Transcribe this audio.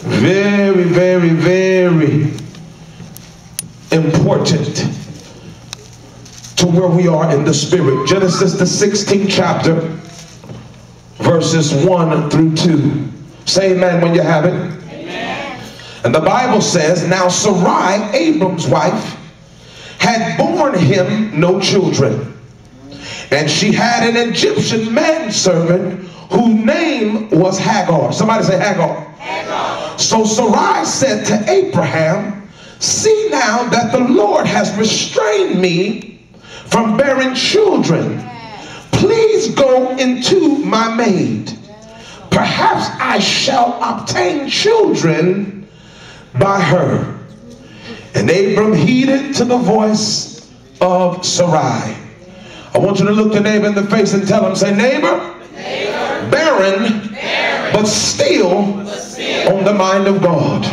Very, very, very important to where we are in the spirit. Genesis the 16th chapter, verses 1 through 2. Say amen when you have it. Amen. And the Bible says, now Sarai, Abram's wife, had borne him no children. And she had an Egyptian manservant whose name was Hagar. Somebody say Hagar. Hagar. So Sarai said to Abraham, see now that the Lord has restrained me from bearing children. Please go into my maid. Perhaps I shall obtain children by her. And Abram heeded to the voice of Sarai. I want you to look the neighbor in the face and tell him, say, neighbor, barren, but still on the mind of God.